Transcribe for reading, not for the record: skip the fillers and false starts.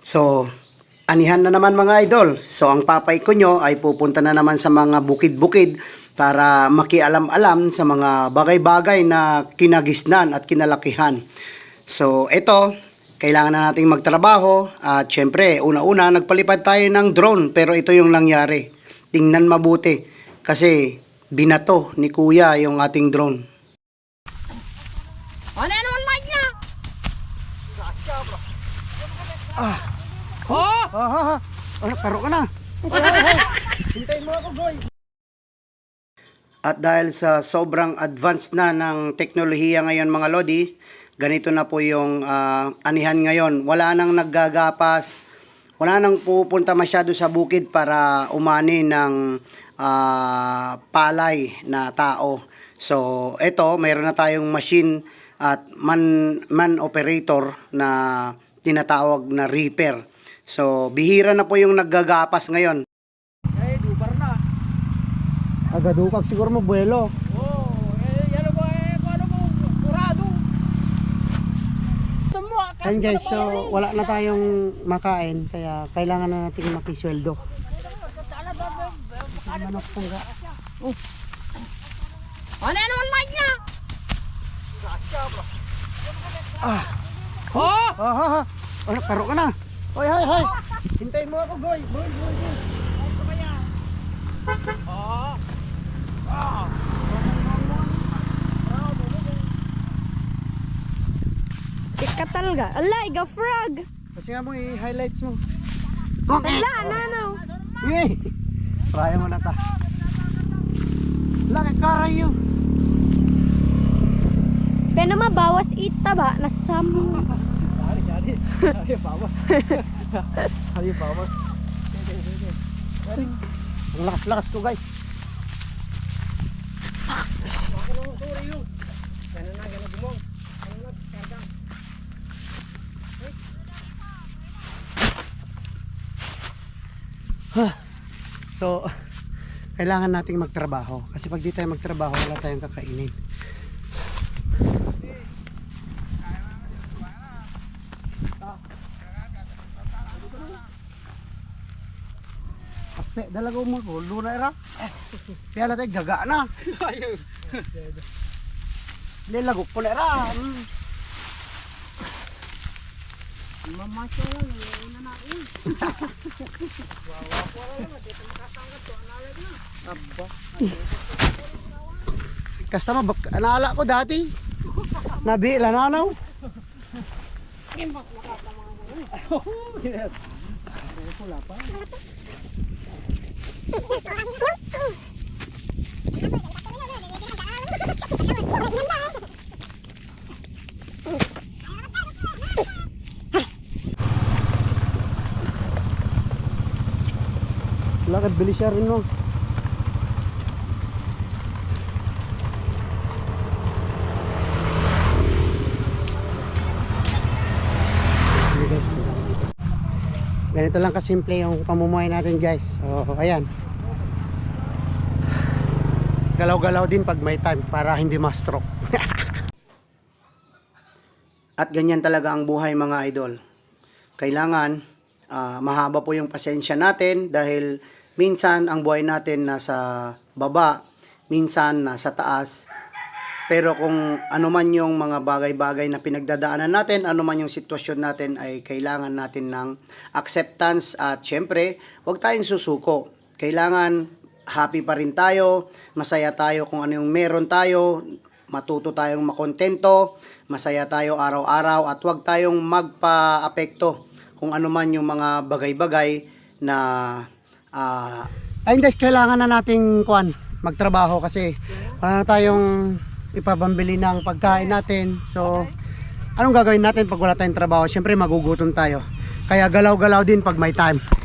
So, anihan na naman mga idol. So, ang papay ko nyo ay pupunta na naman sa mga bukid-bukid para makialam-alam sa mga bagay-bagay na kinagisnan at kinalakihan. So, ito, kailangan na nating magtrabaho at syempre, una-una, nagpalipad tayo ng drone pero ito yung nangyari. Tingnan mabuti kasi binato ni Kuya yung ating drone. Ano naman like niya? Karo ka na. Hintayin mo ako, Goy. At dahil sa sobrang advanced na ng teknolohiya ngayon mga Lodi, ganito na po yung anihan ngayon. Wala nang naggagapas, wala nang pupunta masyado sa bukid para umani ng palay na tao. So, ito, mayroon na tayong machine at man operator na tinatawag na reaper. So, bihira na po yung naggagapas ngayon. Dubar na. Agadukag siguro mo buwelo. Yan ba ano mo, kurado. Ayun guys, so wala na tayong makain kaya kailangan na natin makisweldo. Manok pungga. Ano naman like niya? Karo ka na. Hoy. Hintayin mo ako, Goy. Boy. Ikatal ga. Ala, iga frog. Kasi nga mo i-highlights mo. Ala, nano. Try mo na ta. Laki karay yun. Pero mabawas ita ba? Nasamo. Hari bawas. Ang lakas-lakas ko, guys. So, kailangan nating magtrabaho kasi pag di tayo magtrabaho wala tayong kakainin. Ape, dalago mo ko, luna era. Kaya tayo gaga na. Lilago po na era. Mamasya lang, una na eh. Wawa po lang, dito makasanggat to, analag na. Aba. Kasta naala ko dati. Nabila na ano? Kimbak makatamang mo. Pula pa. Lakad bilis siya rin no. Ganito lang kasimple yung pamumuhay natin guys. So ayan. Galaw-galaw din pag may time para hindi ma-stroke. At ganyan talaga ang buhay mga idol. Kailangan mahaba po yung pasensya natin dahil minsan ang buhay natin nasa baba, minsan nasa taas. Pero kung ano man yung mga bagay-bagay na pinagdadaanan natin, ano man yung sitwasyon natin ay kailangan natin ng acceptance at syempre, huwag tayong susuko. Kailangan happy pa rin tayo, masaya tayo kung ano yung meron tayo, matuto tayong makontento, masaya tayo araw-araw at huwag tayong magpa-apekto kung ano man yung mga bagay-bagay na ayun guys, kailangan na nating magtrabaho kasi wala na tayong ipabambili ng pagkain natin. So, anong gagawin natin pag wala tayong trabaho? Siyempre magugutom tayo. Kaya galaw-galaw din pag may time.